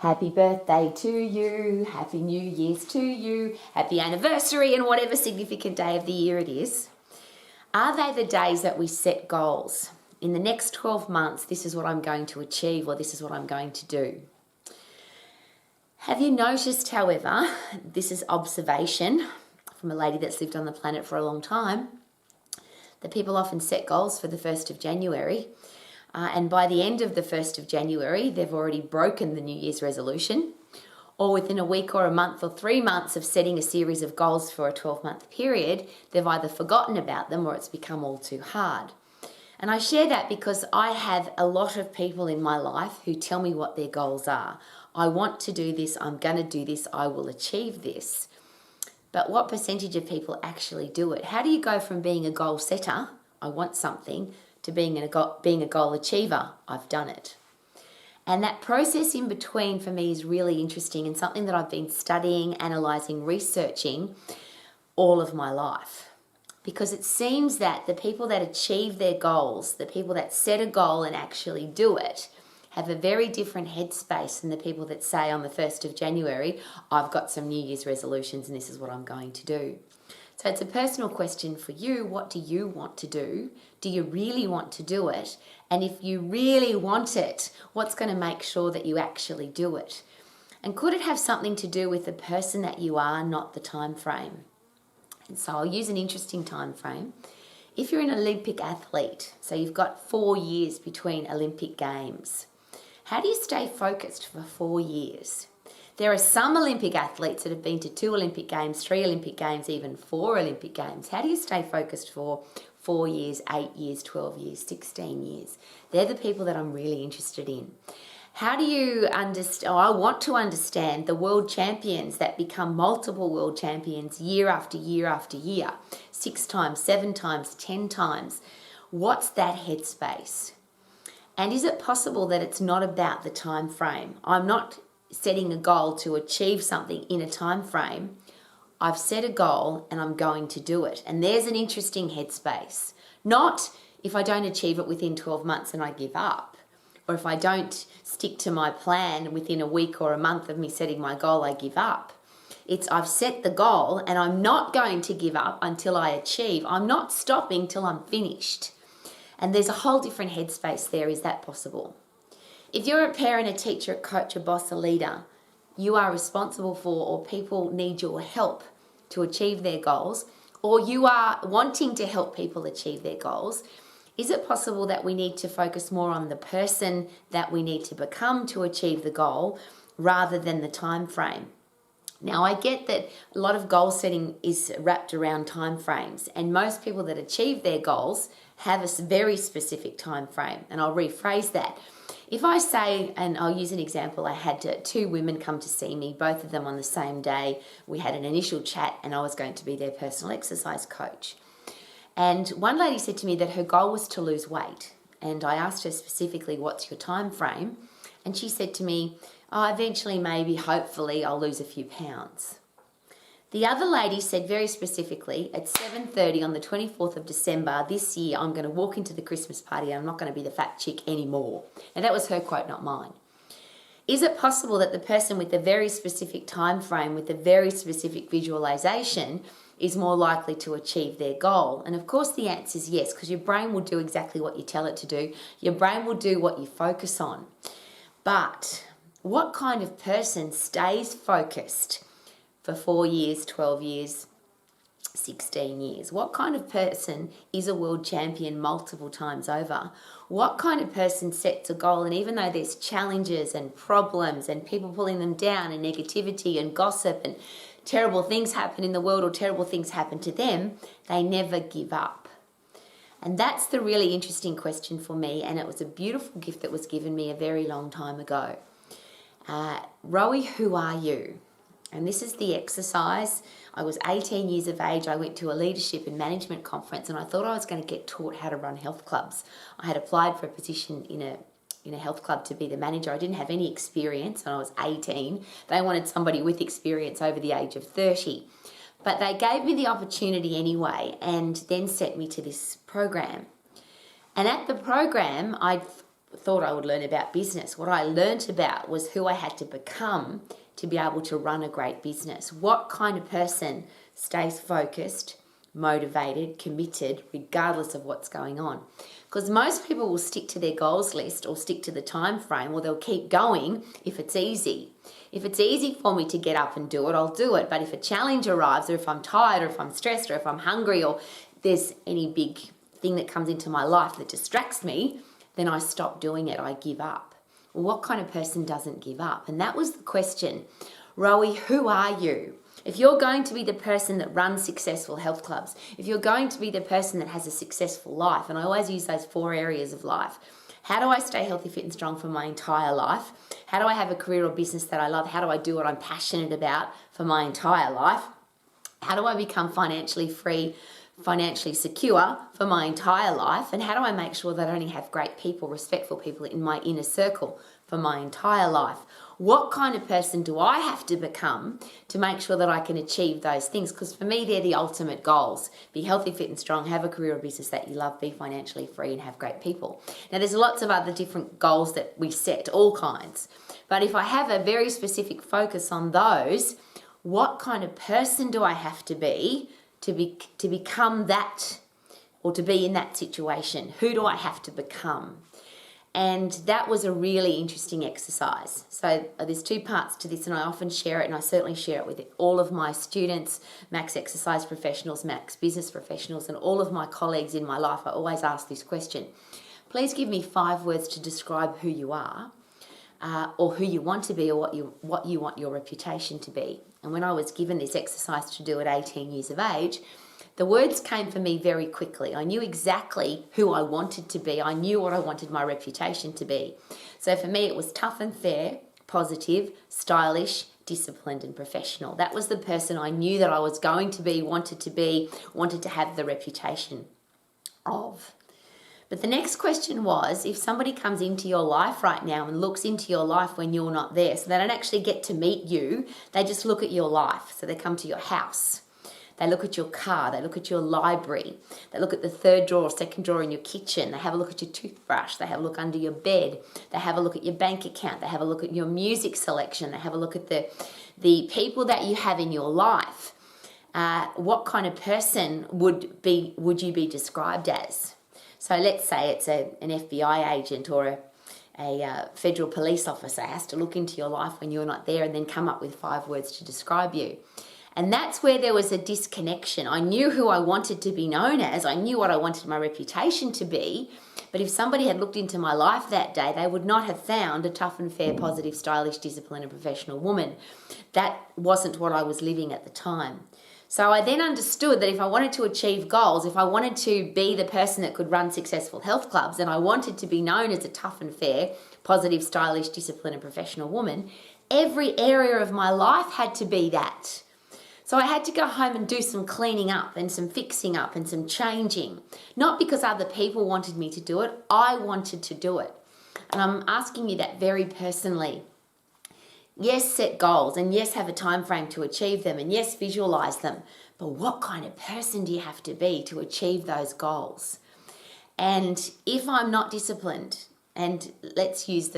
Happy birthday to you, happy New Year's to you, happy anniversary and whatever significant day of the year it is. Are they the days that we set goals? In the next 12 months, this is what I'm going to achieve or this is what I'm going to do. Have you noticed, however, this is observation from a lady that's lived on the planet for a long time, that people often set goals for the 1st of January. And by the end of the 1st of January, they've already broken the New Year's resolution, or within a week or a month or 3 months of setting a series of goals for a 12-month period, they've either forgotten about them or it's become all too hard. And I share that because I have a lot of people in my life who tell me what their goals are. I want to do this, I'm going to do this, I will achieve this. But what percentage of people actually do it? How do you go from being a goal setter, I want something, to being a goal achiever, I've done it? And that process in between for me is really interesting and something that I've been studying, analysing, researching all of my life. Because it seems that the people that achieve their goals, the people that set a goal and actually do it, have a very different headspace than the people that say on the 1st of January, I've got some New Year's resolutions and this is what I'm going to do. So it's a personal question for you. What do you want to do? Do you really want to do it? And if you really want it, what's going to make sure that you actually do it? And could it have something to do with the person that you are, not the time frame? And so I'll use an interesting time frame. If you're an Olympic athlete, so you've got 4 years between Olympic Games, how do you stay focused for 4 years? There are some Olympic athletes that have been to 2 Olympic Games, 3 Olympic Games, even 4 Olympic Games. How do you stay focused for 4 years, 8 years, 12 years, 16 years? They're the people that I'm really interested in. How do you understand? I want to understand the world champions that become multiple world champions year after year after year, 6 times, 7 times, 10 times. What's that headspace? And is it possible that it's not about the time frame? I'm not setting a goal to achieve something in a time frame. I've set a goal and I'm going to do it. And there's an interesting headspace. Not if I don't achieve it within 12 months and I give up, or if I don't stick to my plan within a week or a month of me setting my goal, I give up. It's I've set the goal and I'm not going to give up until I achieve. I'm not stopping till I'm finished. And there's a whole different headspace there. Is that possible? If you're a parent, a teacher, a coach, a boss, a leader, you are responsible for, or people need your help to achieve their goals, or you are wanting to help people achieve their goals, is it possible that we need to focus more on the person that we need to become to achieve the goal rather than the time frame? Now, I get that a lot of goal setting is wrapped around time frames, and most people that achieve their goals have a very specific time frame, and I'll rephrase that. If I say, and I'll use an example, I had 2 women come to see me, both of them on the same day. We had an initial chat and I was going to be their personal exercise coach. And one lady said to me that her goal was to lose weight. And I asked her specifically, what's your time frame? And she said to me, eventually, maybe, hopefully, I'll lose a few pounds. The other lady said very specifically, at 7:30 on the 24th of December this year, I'm going to walk into the Christmas party and I'm not going to be the fat chick anymore. And that was her quote, not mine. Is it possible that the person with a very specific time frame, with a very specific visualization, is more likely to achieve their goal? And of course the answer is yes, because your brain will do exactly what you tell it to do. Your brain will do what you focus on. But what kind of person stays focused for 4 years, 12 years, 16 years? What kind of person is a world champion multiple times over? What kind of person sets a goal, and even though there's challenges and problems and people pulling them down and negativity and gossip and terrible things happen in the world or terrible things happen to them, they never give up? And that's the really interesting question for me, and it was a beautiful gift that was given me a very long time ago. Rowie, who are you? And this is the exercise. I was 18 years of age. I went to a leadership and management conference and I thought I was going to get taught how to run health clubs. I had applied for a position in a health club to be the manager. I didn't have any experience and I was 18. They wanted somebody with experience over the age of 30. But they gave me the opportunity anyway and then sent me to this program. And at the program, I thought I would learn about business. What I learnt about was who I had to become to be able to run a great business. What kind of person stays focused, motivated, committed, regardless of what's going on. Because most people will stick to their goals list or stick to the time frame, or they'll keep going if it's easy. If it's easy for me to get up and do it, I'll do it. But if a challenge arrives, or if I'm tired, or if I'm stressed, or if I'm hungry, or there's any big thing that comes into my life that distracts me, then I stop doing it. I give up. Well, what kind of person doesn't give up? And that was the question. Rowie, who are you? If you're going to be the person that runs successful health clubs, if you're going to be the person that has a successful life, and I always use those 4 areas of life. How do I stay healthy, fit and strong for my entire life? How do I have a career or business that I love? How do I do what I'm passionate about for my entire life? How do I become financially free, financially secure for my entire life? And how do I make sure that I only have great people, respectful people in my inner circle for my entire life? What kind of person do I have to become to make sure that I can achieve those things? Because for me, they're the ultimate goals. Be healthy, fit and strong, have a career or business that you love, be financially free and have great people. Now, there's lots of other different goals that we set, all kinds. But if I have a very specific focus on those, what kind of person do I have to become that, or to be in that situation? Who do I have to become? And that was a really interesting exercise. So there's 2 parts to this, and I often share it, and I certainly share it with all of my students, Max Exercise professionals, Max Business professionals, and all of my colleagues in my life. I always ask this question. Please give me 5 words to describe who you are, or who you want to be, or what you want your reputation to be. And when I was given this exercise to do at 18 years of age, the words came for me very quickly. I knew exactly who I wanted to be. I knew what I wanted my reputation to be. So for me, it was tough and fair, positive, stylish, disciplined and professional. That was the person I knew that I was going to be, wanted to have the reputation of. But the next question was, if somebody comes into your life right now and looks into your life when you're not there, so they don't actually get to meet you, they just look at your life. So they come to your house. They look at your car, they look at your library, they look at the 3rd drawer, 2nd drawer in your kitchen, they have a look at your toothbrush, they have a look under your bed, they have a look at your bank account, they have a look at your music selection, they have a look at the people that you have in your life. What kind of person would you be described as? So let's say it's an FBI agent or a federal police officer has to look into your life when you're not there and then come up with 5 words to describe you. And that's where there was a disconnection. I knew who I wanted to be known as. I knew what I wanted my reputation to be. But if somebody had looked into my life that day, they would not have found a tough and fair, positive, stylish, disciplined and professional woman. That wasn't what I was living at the time. So I then understood that if I wanted to achieve goals, if I wanted to be the person that could run successful health clubs, and I wanted to be known as a tough and fair, positive, stylish, disciplined and professional woman, every area of my life had to be that. So I had to go home and do some cleaning up and some fixing up and some changing. Not because other people wanted me to do it, I wanted to do it. And I'm asking you that very personally. Yes, set goals, and yes, have a time frame to achieve them, and yes, visualize them. But what kind of person do you have to be to achieve those goals? And if I'm not disciplined, and I use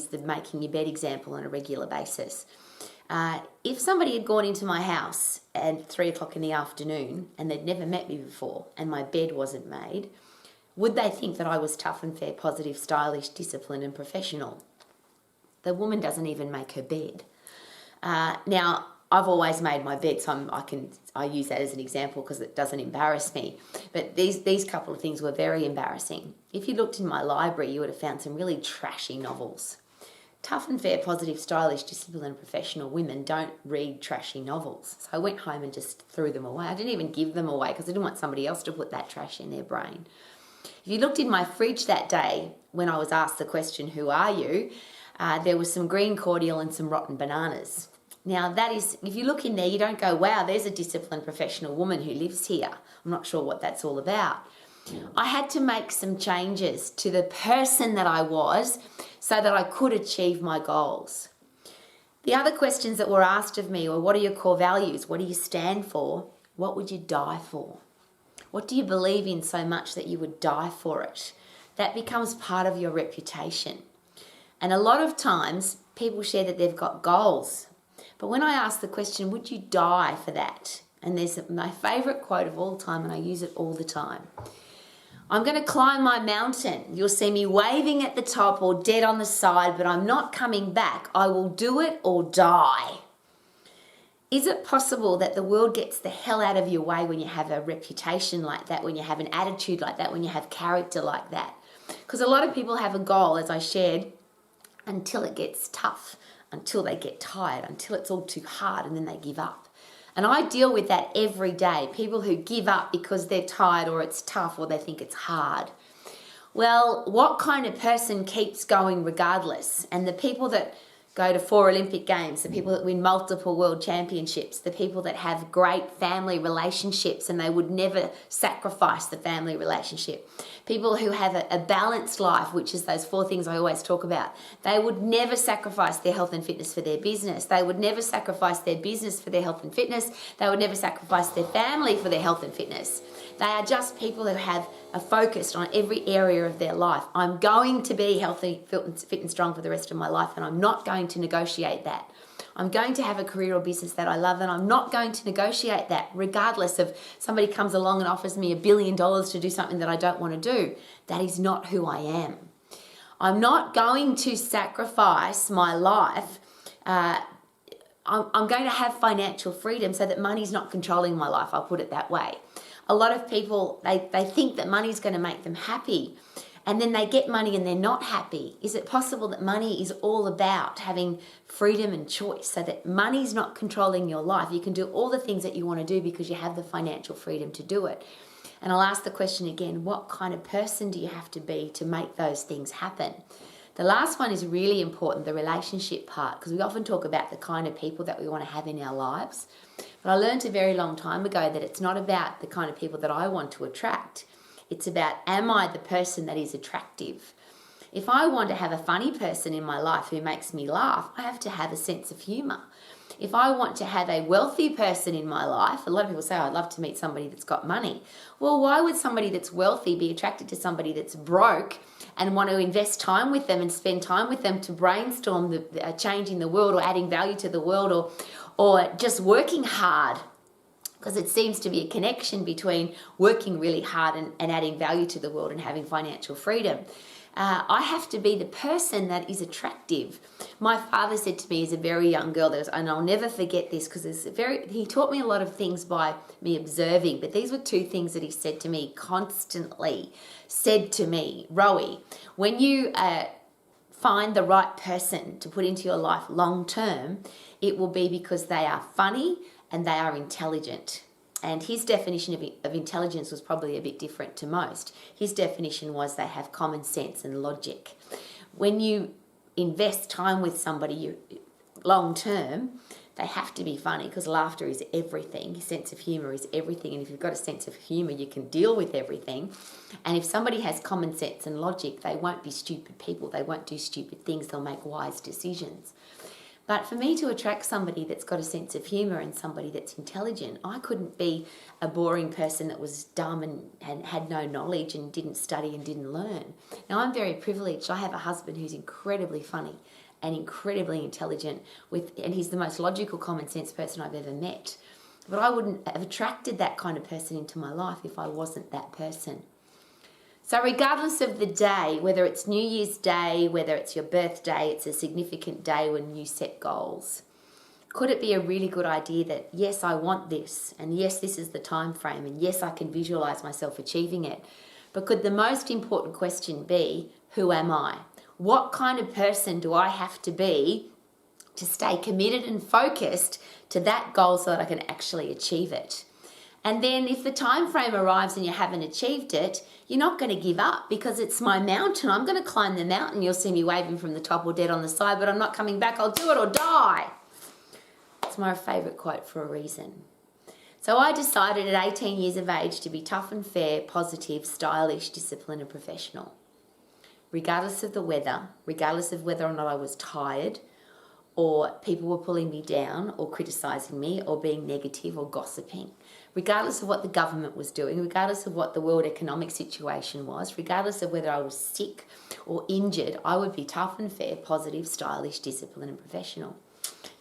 the making your bed example on a regular basis. If somebody had gone into my house at 3 o'clock in the afternoon and they'd never met me before and my bed wasn't made, would they think that I was tough and fair, positive, stylish, disciplined and professional? The woman doesn't even make her bed. Now, I've always made my bed, so I use that as an example because it doesn't embarrass me. But these couple of things were very embarrassing. If you looked in my library, you would have found some really trashy novels. Tough and fair, positive, stylish, disciplined and professional women don't read trashy novels. So I went home and just threw them away. I didn't even give them away because I didn't want somebody else to put that trash in their brain. If you looked in my fridge that day when I was asked the question, who are you? There was some green cordial and some rotten bananas. Now that is, if you look in there, you don't go, wow, there's a disciplined professional woman who lives here. I'm not sure what that's all about. I had to make some changes to the person that I was so that I could achieve my goals. The other questions that were asked of me were, what are your core values? What do you stand for? What would you die for? What do you believe in so much that you would die for it? that becomes part of your reputation. And a lot of times people share that they've got goals. But when I ask the question, would you die for that? And there's my favourite quote of all time, and I use it all the time. I'm going to climb my mountain. You'll see me waving at the top or dead on the side, but I'm not coming back. I will do it or die. Is it possible that the world gets the hell out of your way when you have a reputation like that, when you have an attitude like that, when you have character like that? Because a lot of people have a goal, as I shared, until it gets tough, until they get tired, until it's all too hard, and then they give up. And I deal with that every day. People who give up because they're tired or it's tough or they think it's hard. Well, what kind of person keeps going regardless? And the people that go to 4 Olympic Games, the people that win multiple world championships, the people that have great family relationships and they would never sacrifice the family relationship, people who have a balanced life, which is those 4 things I always talk about. They would never sacrifice their health and fitness for their business. They would never sacrifice their business for their health and fitness. They would never sacrifice their family for their health and fitness. They are just people who have a focus on every area of their life. I'm going to be healthy, fit and strong for the rest of my life, and I'm not going to negotiate that. I'm going to have a career or business that I love, and I'm not going to negotiate that regardless of somebody comes along and offers me $1 billion to do something that I don't want to do. That is not who I am. I'm not going to sacrifice my life. I'm going to have financial freedom so that money's not controlling my life. I'll put it that way. A lot of people, they think that money's going to make them happy, and then they get money and they're not happy. Is it possible that money is all about having freedom and choice so that money's not controlling your life? You can do all the things that you want to do because you have the financial freedom to do it. And I'll ask the question again, what kind of person do you have to be to make those things happen? The last one is really important, the relationship part, because we often talk about the kind of people that we want to have in our lives. But I learned a very long time ago that it's not about the kind of people that I want to attract. It's about, am I the person that is attractive? If I want to have a funny person in my life who makes me laugh, I have to have a sense of humour. If I want to have a wealthy person in my life, a lot of people say, oh, I'd love to meet somebody that's got money. Well, why would somebody that's wealthy be attracted to somebody that's broke and want to invest time with them and spend time with them to brainstorm the changing the world or adding value to the world or just working hard? Because it seems to be a connection between working really hard and adding value to the world and having financial freedom. I have to be the person that is attractive. My father said to me as a very young girl, and I'll never forget this because he taught me a lot of things by me observing, but these were 2 things that he said to me constantly. Said to me, Rowie, when you find the right person to put into your life long term, it will be because they are funny and they are intelligent. And his definition of intelligence was probably a bit different to most. His definition was they have common sense and logic. When you invest time with somebody long term, they have to be funny because laughter is everything. A sense of humour is everything. And if you've got a sense of humour, you can deal with everything. And if somebody has common sense and logic, they won't be stupid people. They won't do stupid things. They'll make wise decisions. But for me to attract somebody that's got a sense of humour and somebody that's intelligent, I couldn't be a boring person that was dumb and had no knowledge and didn't study and didn't learn. Now, I'm very privileged. I have a husband who's incredibly funny and incredibly intelligent, and he's the most logical, common sense person I've ever met. But I wouldn't have attracted that kind of person into my life if I wasn't that person. So regardless of the day, whether it's New Year's Day, whether it's your birthday, it's a significant day when you set goals. Could it be a really good idea that, yes, I want this, and yes, this is the time frame, and yes, I can visualize myself achieving it. But could the most important question be, who am I? What kind of person do I have to be to stay committed and focused to that goal so that I can actually achieve it? And then if the time frame arrives and you haven't achieved it, you're not going to give up because it's my mountain. I'm going to climb the mountain. You'll see me waving from the top or dead on the side, but I'm not coming back. I'll do it or die. It's my favourite quote for a reason. So I decided at 18 years of age to be tough and fair, positive, stylish, disciplined and professional. Regardless of the weather, regardless of whether or not I was tired or people were pulling me down or criticising me or being negative or gossiping. Regardless of what the government was doing, regardless of what the world economic situation was, regardless of whether I was sick or injured, I would be tough and fair, positive, stylish, disciplined and professional.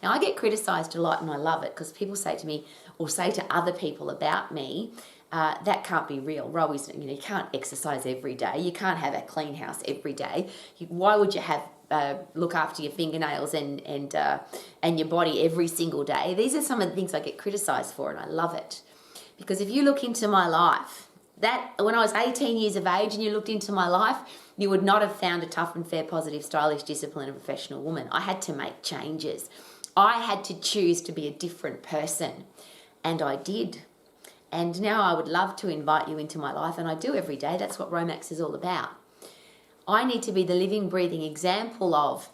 Now, I get criticised a lot and I love it because people say to me or say to other people about me, that can't be real. Rowie's, you can't exercise every day. You can't have a clean house every day. Why would you have look after your fingernails and your body every single day? These are some of the things I get criticised for, and I love it. Because if you look into my life, that when I was 18 years of age and you looked into my life, you would not have found a tough and fair, positive, stylish, disciplined and professional woman. I had to make changes. I had to choose to be a different person, and I did. And now I would love to invite you into my life, and I do every day. That's what Romax is all about. I need to be the living, breathing example of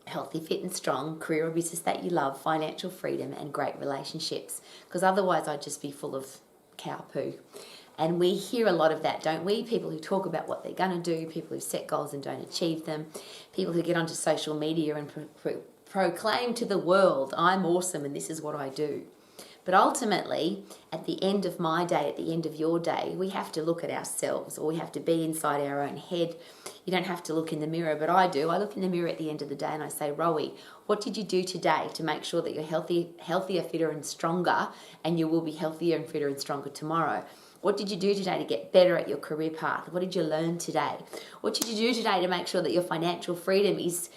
healthy, fit and strong, career or business that you love, financial freedom and great relationships. Because otherwise I'd just be full of cow poo. And we hear a lot of that, don't we? People who talk about what they're going to do, people who set goals and don't achieve them, people who get onto social media and proclaim to the world, I'm awesome and this is what I do. But ultimately, at the end of my day, at the end of your day, we have to look at ourselves, or we have to be inside our own head. You don't have to look in the mirror, but I do. I look in the mirror at the end of the day and I say, Rowie, what did you do today to make sure that you're healthier, fitter and stronger, and you will be healthier and fitter and stronger tomorrow? What did you do today to get better at your career path? What did you learn today? What did you do today to make sure that your financial freedom is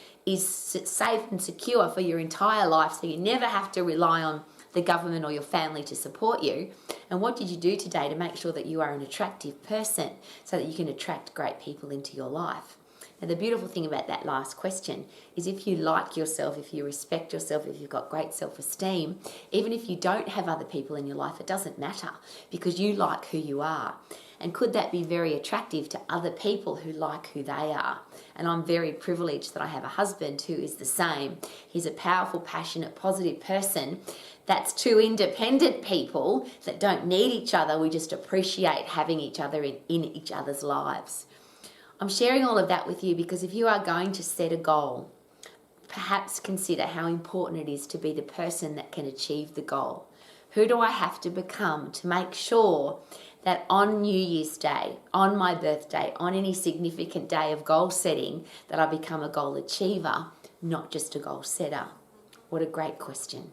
safe and secure for your entire life, so you never have to rely on the government or your family to support you? And what did you do today to make sure that you are an attractive person so that you can attract great people into your life? Now, the beautiful thing about that last question is if you like yourself, if you respect yourself, if you've got great self-esteem, even if you don't have other people in your life, it doesn't matter because you like who you are. And could that be very attractive to other people who like who they are? And I'm very privileged that I have a husband who is the same. He's a powerful, passionate, positive person. That's two independent people that don't need each other. We just appreciate having each other in each other's lives. I'm sharing all of that with you because if you are going to set a goal, perhaps consider how important it is to be the person that can achieve the goal. Who do I have to become to make sure that on New Year's Day, on my birthday, on any significant day of goal setting, that I become a goal achiever, not just a goal setter? What a great question.